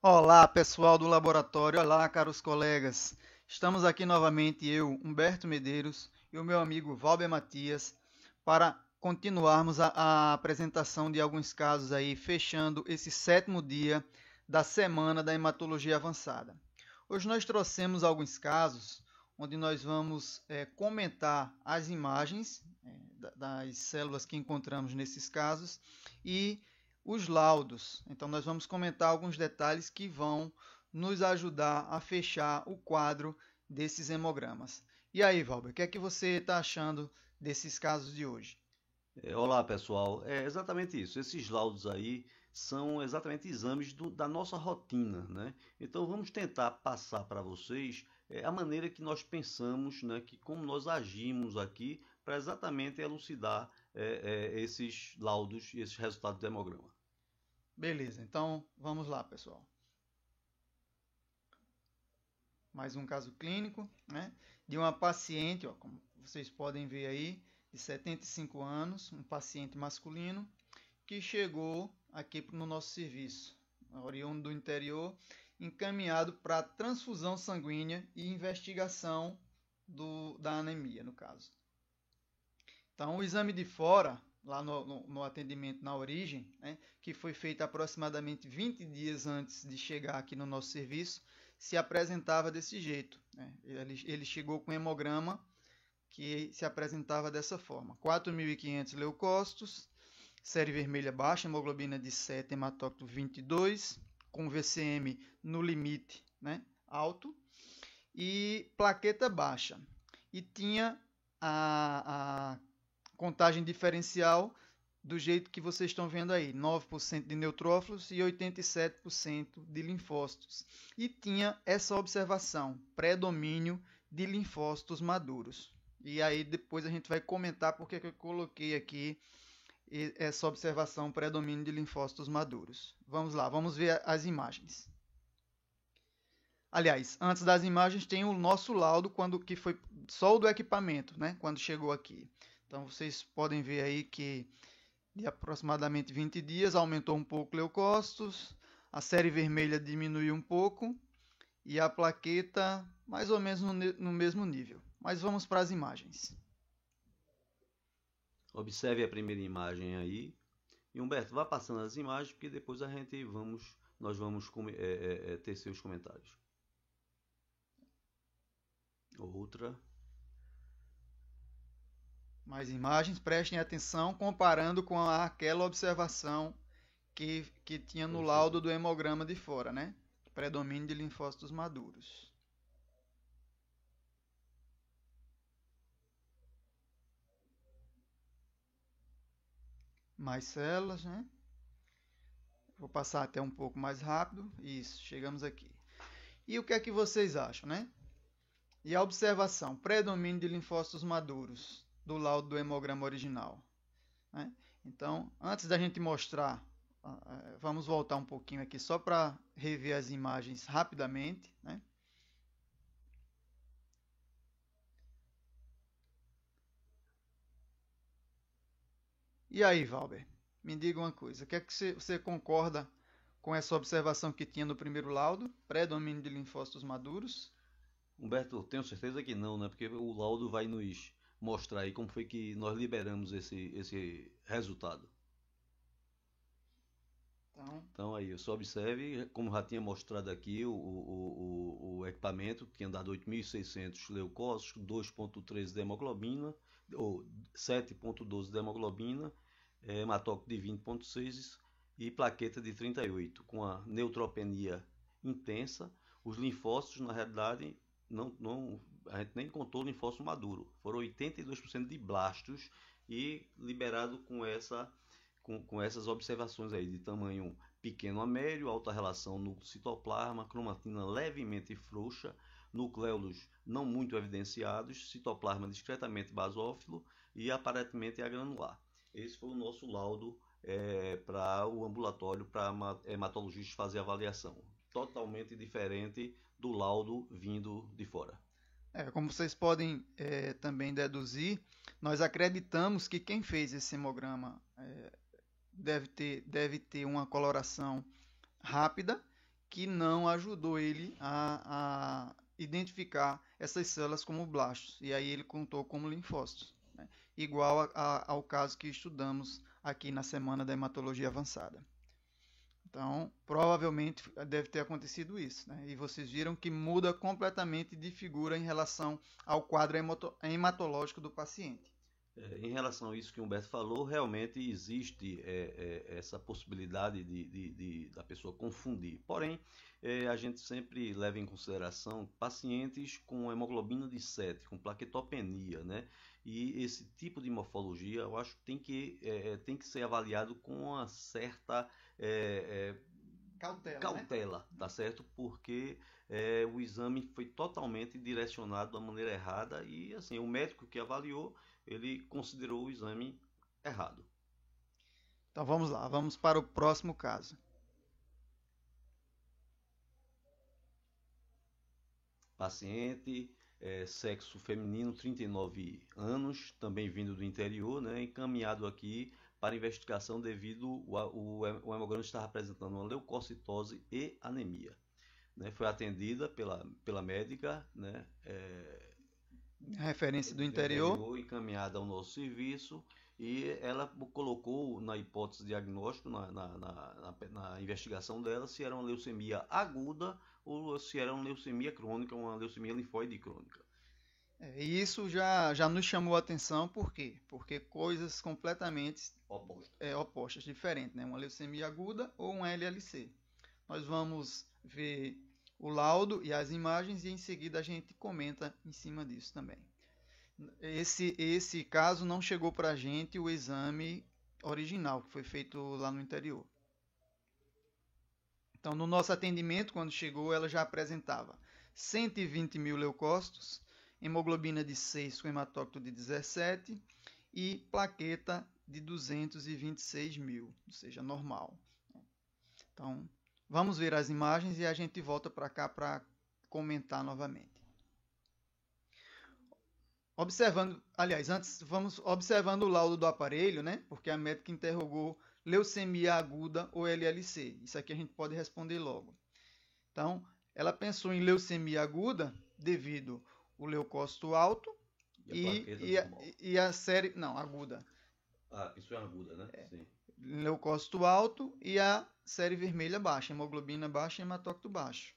Olá, pessoal do laboratório. Olá, caros colegas. Estamos aqui novamente, eu, Humberto Medeiros, e o meu amigo Valber Matias, para continuarmos a apresentação de alguns casos aí, fechando esse sétimo dia da semana da hematologia avançada. Hoje nós trouxemos alguns casos onde nós vamos comentar as imagens das células que encontramos nesses casos e os laudos. Então, nós vamos comentar alguns detalhes que vão nos ajudar a fechar o quadro desses hemogramas. E aí, Valber, o que é que você está achando desses casos de hoje? Olá, pessoal. É exatamente isso. Esses laudos aí são exatamente exames da nossa rotina, né? Então vamos tentar passar para vocês a maneira que nós pensamos, né? Que como nós agimos aqui para exatamente elucidar esses laudos e esses resultados do hemograma. Beleza, então vamos lá, pessoal. Mais um caso clínico, né? De uma paciente, ó, como vocês podem ver aí, de 75 anos, um paciente masculino, que chegou aqui no nosso serviço, oriundo do interior, encaminhado para transfusão sanguínea e investigação da anemia, no caso. Então, o exame de fora, lá no atendimento na origem, né, que foi feito aproximadamente 20 dias antes de chegar aqui no nosso serviço, se apresentava desse jeito. Né? Ele chegou com um hemograma que se apresentava dessa forma: 4.500 leucócitos, série vermelha baixa, hemoglobina de 7, hematócrito 22, com VCM no limite, né, alto, e plaqueta baixa. E tinha a contagem diferencial do jeito que vocês estão vendo aí, 9% de neutrófilos e 87% de linfócitos. E tinha essa observação, predomínio de linfócitos maduros. E aí depois a gente vai comentar porque que eu coloquei aqui essa observação predomínio de linfócitos maduros. Vamos lá, vamos ver as imagens. Aliás, antes das imagens tem o nosso laudo que foi só o do equipamento, né, quando chegou aqui. Então vocês podem ver aí que de aproximadamente 20 dias aumentou um pouco leucócitos, a série vermelha diminuiu um pouco e a plaqueta mais ou menos no mesmo nível. Mas vamos para as imagens. Observe a primeira imagem aí. E Humberto, vá passando as imagens, porque depois nós vamos tecer os comentários. Outra. Mais imagens, prestem atenção comparando com aquela observação que tinha no laudo do hemograma de fora, né? Predomínio de linfócitos maduros. Mais células, né? Vou passar até um pouco mais rápido. Isso, chegamos aqui. E o que é que vocês acham, né? E a observação, predomínio de linfócitos maduros do laudo do hemograma original. Né? Então, antes da gente mostrar, vamos voltar um pouquinho aqui só para rever as imagens rapidamente. Né? E aí, Valber, me diga uma coisa, o que é que você concorda com essa observação que tinha no primeiro laudo, predomínio de linfócitos maduros? Humberto, tenho certeza que não, né? Porque o laudo vai nos mostrar aí como foi que nós liberamos esse resultado. Então, Então aí, só observe, como já tinha mostrado aqui, o equipamento tinha dado 8.600 leucócitos, 2,13 de hemoglobina, ou 7,12 de hemoglobina, hematócrito de 20,6 e plaqueta de 38, com a neutropenia intensa. Os linfócitos, na realidade, a gente nem contou linfócito maduro. Foram 82% de blastos e liberado com essas observações aí de tamanho pequeno a médio, alta relação núcleo-citoplasma, cromatina levemente frouxa, nucléolos não muito evidenciados, citoplasma discretamente basófilo e aparentemente agranular. Esse foi o nosso laudo para o ambulatório, para hematologistas fazer avaliação. Totalmente diferente do laudo vindo de fora. como vocês podem também deduzir, nós acreditamos que quem fez esse hemograma deve ter uma coloração rápida, que não ajudou ele a identificar essas células como blastos, e aí ele contou como linfócitos, né? Igual ao caso que estudamos aqui na semana da hematologia avançada. Então, provavelmente deve ter acontecido isso, né? E vocês viram que muda completamente de figura em relação ao quadro hematológico do paciente. Em relação a isso que o Humberto falou, realmente existe essa possibilidade da pessoa confundir. Porém, a gente sempre leva em consideração pacientes com hemoglobina de 7, com plaquetopenia, né? E esse tipo de morfologia, eu acho que tem que ser avaliado com uma certa cautela, né? Tá certo? Porque o exame foi totalmente direcionado da maneira errada e, assim, o médico que avaliou, ele considerou o exame errado. Então vamos lá, vamos para o próximo caso. Paciente, sexo feminino, 39 anos, também vindo do interior, né, encaminhado aqui para investigação devido o hemograma estar apresentando uma leucocitose e anemia. Né, foi atendida pela médica, né, referência do interior, encaminhada ao nosso serviço, e ela colocou na hipótese diagnóstico, na investigação dela, se era uma leucemia aguda ou se era uma leucemia crônica, uma leucemia linfóide crônica. E isso já nos chamou a atenção, por quê? Porque coisas completamente opostas, diferentes, né? Uma leucemia aguda ou um LLC. Nós vamos ver o laudo e as imagens e em seguida a gente comenta em cima disso também. Esse caso não chegou para a gente o exame original, que foi feito lá no interior. Então, no nosso atendimento, quando chegou, ela já apresentava 120 mil leucócitos, hemoglobina de 6 com hematócrito de 17 e plaqueta de 226 mil, ou seja, normal. Então, vamos ver as imagens e a gente volta para cá para comentar novamente. Vamos observando o laudo do aparelho, né? Porque a médica interrogou leucemia aguda ou LLC. Isso aqui a gente pode responder logo. Então, ela pensou em leucemia aguda devido ao leucócito alto e a série... Não, aguda. Isso é aguda, né? Sim. Leucócito alto e a série vermelha baixa, hemoglobina baixa e hematócrito baixo.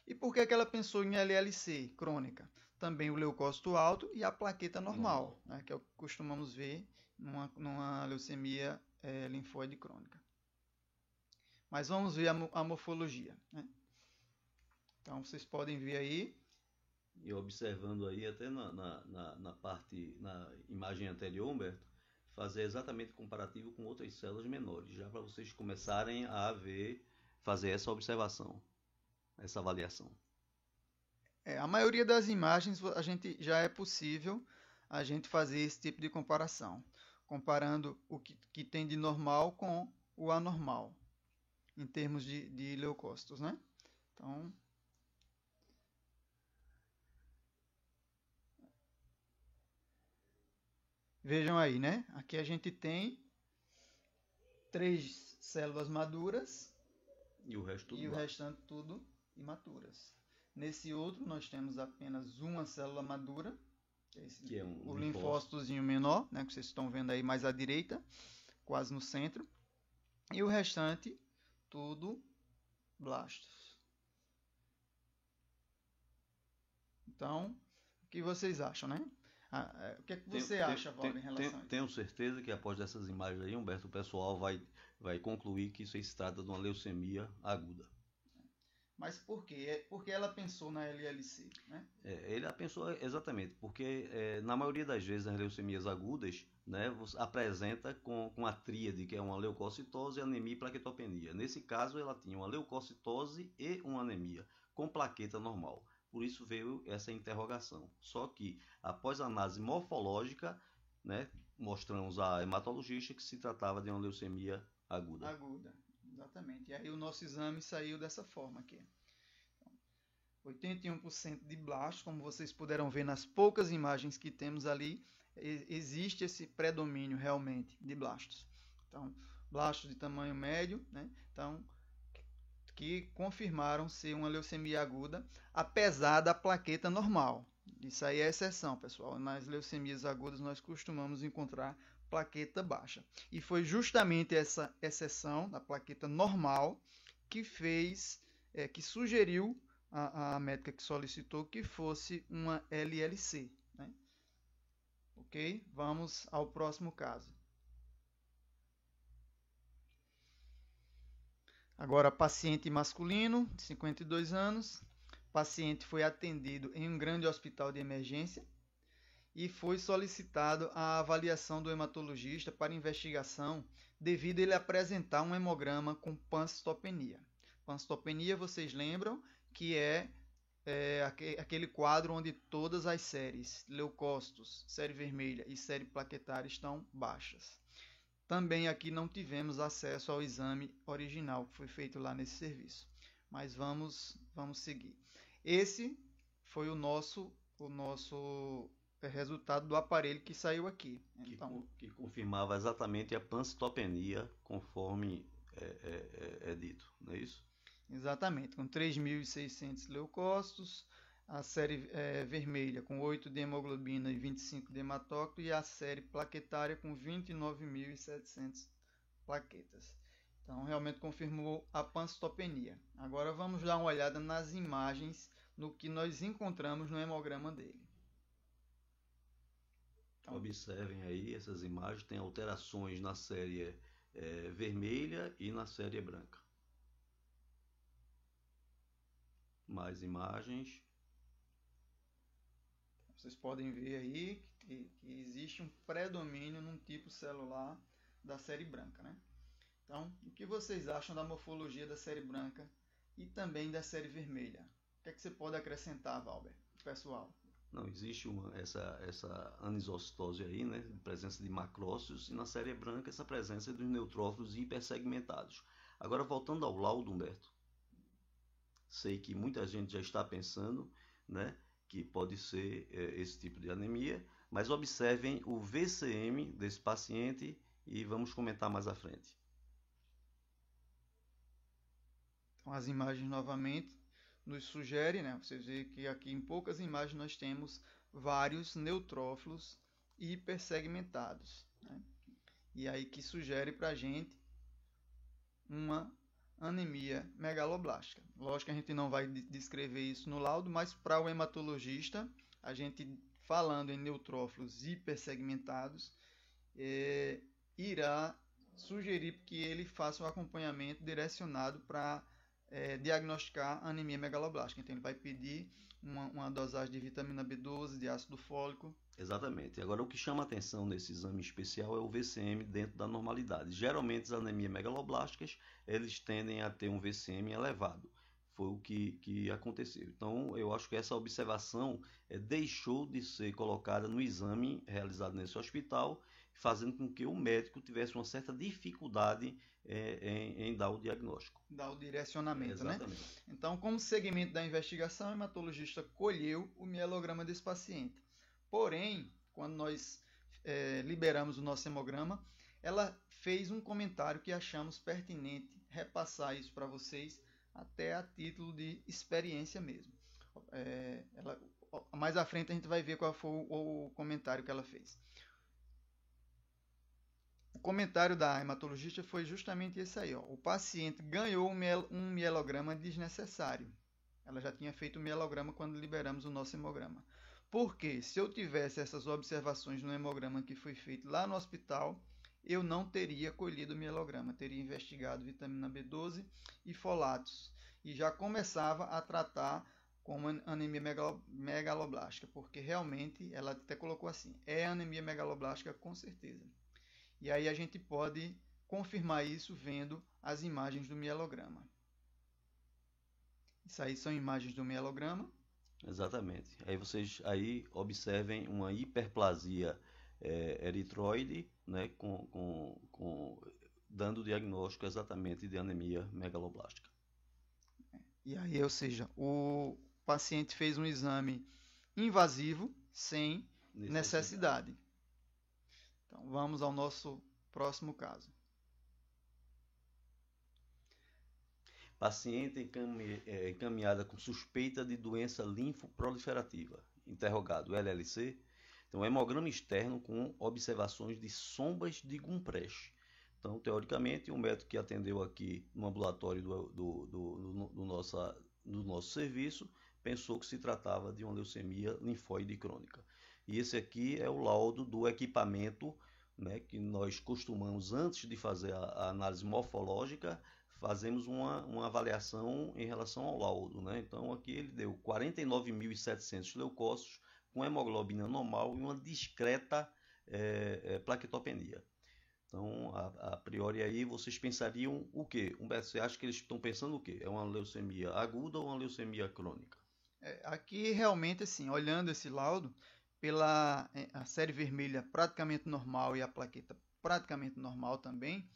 E por que ela pensou em LLC crônica? Também o leucócito alto e a plaqueta normal, né, que é o que costumamos ver numa leucemia linfóide crônica. Mas vamos ver a morfologia, né? Então, vocês podem ver aí. E observando aí, até na imagem anterior, Humberto, fazer exatamente comparativo com outras células menores, já para vocês começarem a fazer essa observação, essa avaliação. A maioria das imagens a gente já é possível a gente fazer esse tipo de comparação, comparando o que tem de normal com o anormal, em termos de leucócitos, né? Então, vejam aí, né? Aqui a gente tem 3 células maduras e o restante tudo imaturas. Nesse outro, nós temos apenas uma célula madura, que é o linfócitozinho menor, né, que vocês estão vendo aí mais à direita, quase no centro. E o restante, tudo blastos. Então, o que vocês acham, né? O que é que você acha, Valdo, em relação a isso? Tenho certeza que após essas imagens aí, Humberto, o pessoal vai concluir que isso aí se trata de uma leucemia aguda. Mas por quê? Porque ela pensou na LLC, né? Ele pensou exatamente, porque na maioria das vezes nas leucemias agudas, né, você apresenta com a tríade, que é uma leucocitose, anemia e plaquetopenia. Nesse caso, ela tinha uma leucocitose e uma anemia, com plaqueta normal. Por isso veio essa interrogação. Só que, após a análise morfológica, né, mostramos a hematologista que se tratava de uma leucemia aguda. Exatamente. E aí o nosso exame saiu dessa forma aqui. 81% de blastos, como vocês puderam ver nas poucas imagens que temos ali, existe esse predomínio realmente de blastos. Então, blastos de tamanho médio, né? Então, que confirmaram ser uma leucemia aguda, apesar da plaqueta normal. Isso aí é exceção, pessoal. Nas leucemias agudas nós costumamos encontrar plaqueta baixa. E foi justamente essa exceção da plaqueta normal que fez, que sugeriu a médica que solicitou que fosse uma LLC, né? Ok? Vamos ao próximo caso. Agora, paciente masculino, de 52 anos. O paciente foi atendido em um grande hospital de emergência e foi solicitado a avaliação do hematologista para investigação devido a ele apresentar um hemograma com pancitopenia. Pancitopenia, vocês lembram que é aquele quadro onde todas as séries, leucócitos, série vermelha e série plaquetária estão baixas. Também aqui não tivemos acesso ao exame original que foi feito lá nesse serviço, mas vamos seguir. Esse foi o nosso resultado do aparelho que saiu aqui. Então, que confirmava exatamente a pancitopenia, conforme é dito, não é isso? Exatamente, com 3.600 leucócitos, a série vermelha com 8 de hemoglobina e 25 de hematócrito e a série plaquetária com 29.700 plaquetas. Então, realmente confirmou a pancitopenia. Agora vamos dar uma olhada nas imagens, no que nós encontramos no hemograma dele. Então, observem aí essas imagens, tem alterações na série vermelha e na série branca. Mais imagens. Vocês podem ver aí que existe um predomínio num tipo celular da série branca, né? Então, o que vocês acham da morfologia da série branca e também da série vermelha? O que é que você pode acrescentar, Valber, pessoal? Não, existe essa anisocitose aí, né? Presença de macrócitos, e na série branca essa presença dos neutrófilos hipersegmentados. Agora, voltando ao laudo, Humberto, sei que muita gente já está pensando, né, que pode ser esse tipo de anemia, mas observem o VCM desse paciente e vamos comentar mais à frente. Então, as imagens novamente nos sugerem, né? Vocês veem que aqui em poucas imagens nós temos vários neutrófilos hipersegmentados, né? E aí que sugere para a gente uma anemia megaloblástica. Lógico que a gente não vai descrever isso no laudo, mas para o hematologista, a gente falando em neutrófilos hipersegmentados, irá sugerir que ele faça um acompanhamento direcionado para diagnosticar anemia megaloblástica. Então ele vai pedir uma dosagem de vitamina B12, de ácido fólico. Exatamente. Agora, o que chama a atenção nesse exame especial é o VCM dentro da normalidade. Geralmente, as anemias megaloblásticas, eles tendem a ter um VCM elevado. Foi o que aconteceu. Então, eu acho que essa observação deixou de ser colocada no exame realizado nesse hospital, fazendo com que o médico tivesse uma certa dificuldade em dar o diagnóstico. Dar o direcionamento, exatamente, né? Então, como segmento da investigação, o hematologista colheu o mielograma desse paciente. Porém, quando nós liberamos o nosso hemograma, ela fez um comentário que achamos pertinente repassar isso para vocês, até a título de experiência mesmo. Mais à frente a gente vai ver qual foi o comentário que ela fez. O comentário da hematologista foi justamente esse aí. Ó. O paciente ganhou um mielograma desnecessário. Ela já tinha feito o mielograma quando liberamos o nosso hemograma. Porque se eu tivesse essas observações no hemograma que foi feito lá no hospital, eu não teria colhido o mielograma, teria investigado vitamina B12 e folatos. E já começava a tratar como anemia megaloblástica, porque realmente, ela até colocou assim, é anemia megaloblástica com certeza. E aí a gente pode confirmar isso vendo as imagens do mielograma. Isso aí são imagens do mielograma. Exatamente. Aí vocês observem uma hiperplasia eritroide, né, dando o diagnóstico exatamente de anemia megaloblástica. E aí, ou seja, o paciente fez um exame invasivo sem necessidade. Então, vamos ao nosso próximo caso. Paciente encaminhada com suspeita de doença linfoproliferativa. Interrogado, LLC. Então, hemograma externo com observações de sombras de Gumprecht. Então, teoricamente, o médico que atendeu aqui no ambulatório do nosso serviço pensou que se tratava de uma leucemia linfóide crônica. E esse aqui é o laudo do equipamento, né, que nós costumamos, antes de fazer a análise morfológica, fazemos uma avaliação em relação ao laudo, né? Então, aqui ele deu 49.700 leucócitos com hemoglobina normal e uma discreta plaquetopenia. Então, a priori aí, vocês pensariam o quê? Humberto, você acha que eles estão pensando o quê? É uma leucemia aguda ou uma leucemia crônica? Aqui, realmente, assim, olhando esse laudo, pela a série vermelha praticamente normal e a plaqueta praticamente normal também,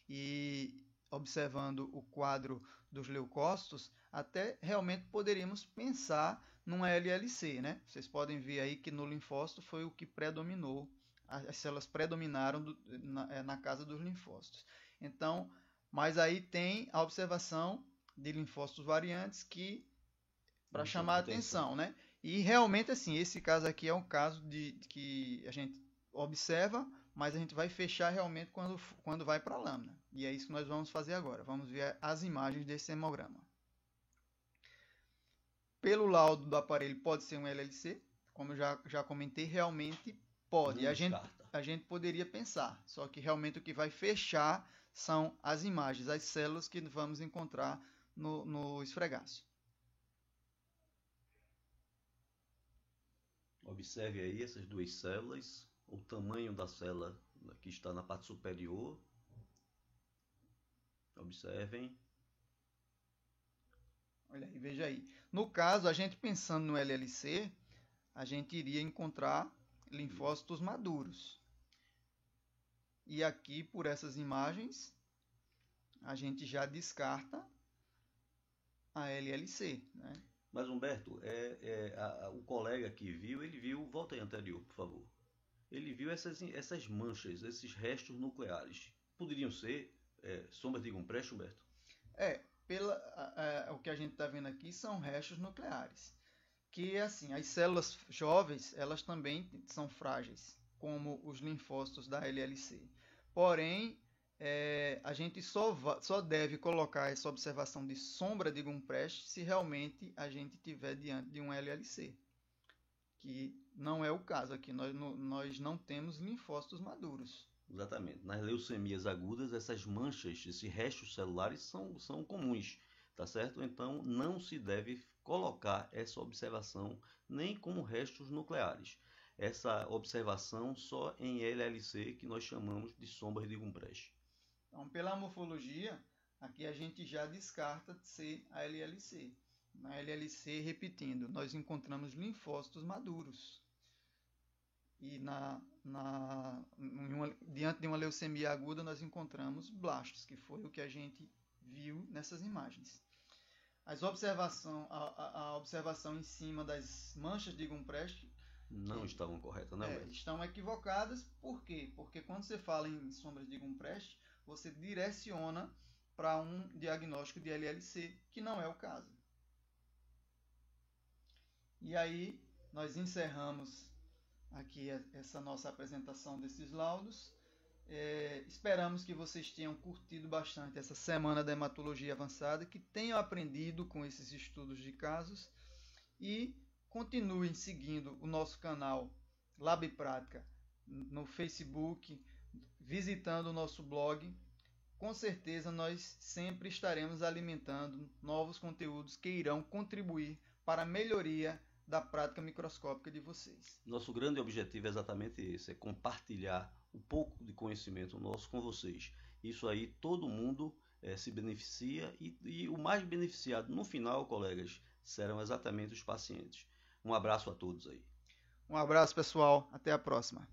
e observando o quadro dos leucócitos, até realmente poderíamos pensar numa LLC, né? Vocês podem ver aí que no linfócito foi o que predominou, as células predominaram na casa dos linfócitos. Então, mas aí tem a observação de linfócitos variantes que para chamar a atenção, né? E realmente, assim, esse caso aqui é um caso de que a gente observa, mas a gente vai fechar realmente quando vai para a lâmina. E é isso que nós vamos fazer agora. Vamos ver as imagens desse hemograma. Pelo laudo do aparelho, pode ser um LLC, como eu já comentei, realmente pode. A gente poderia pensar, só que realmente o que vai fechar são as imagens, as células que vamos encontrar no esfregaço. Observe aí essas duas células, o tamanho da célula que está na parte superior. Observem. Olha aí, veja aí. No caso, a gente pensando no LLC, a gente iria encontrar linfócitos maduros. E aqui, por essas imagens, a gente já descarta a LLC, né? Mas, Humberto, o colega que viu, ele viu, volta aí anterior, por favor. Ele viu essas manchas, esses restos nucleares. Poderiam ser sombras de Gumprecht, Humberto? O que a gente está vendo aqui são restos nucleares. Que, assim, as células jovens, elas também são frágeis, como os linfócitos da LLC. Porém, a gente só deve colocar essa observação de sombra de Gumprecht se realmente a gente estiver diante de um LLC, que não é o caso aqui. Nós não temos linfócitos maduros. Exatamente. Nas leucemias agudas, essas manchas, esses restos celulares são comuns, tá certo? Então, não se deve colocar essa observação nem como restos nucleares. Essa observação só em LLC, que nós chamamos de sombras de Gumprecht. Então, pela morfologia, aqui a gente já descarta ser a LLC. Na LLC, repetindo, nós encontramos linfócitos maduros. E diante de uma leucemia aguda, nós encontramos blastos, que foi o que a gente viu nessas imagens. A observação em cima das manchas de Gumprecht não estavam corretas, né? Estão equivocadas. Por quê? Porque quando você fala em sombras de Gumprecht, você direciona para um diagnóstico de LLC, que não é o caso. E aí, nós encerramos aqui essa nossa apresentação desses laudos. Esperamos que vocês tenham curtido bastante essa semana da hematologia avançada, que tenham aprendido com esses estudos de casos e continuem seguindo o nosso canal Lab Prática no Facebook, visitando o nosso blog. Com certeza nós sempre estaremos alimentando novos conteúdos que irão contribuir para a melhoria da prática microscópica de vocês. Nosso grande objetivo é exatamente esse, é compartilhar um pouco de conhecimento nosso com vocês. Isso aí todo mundo se beneficia e o mais beneficiado no final, colegas, serão exatamente os pacientes. Um abraço a todos aí. Um abraço, pessoal. Até a próxima.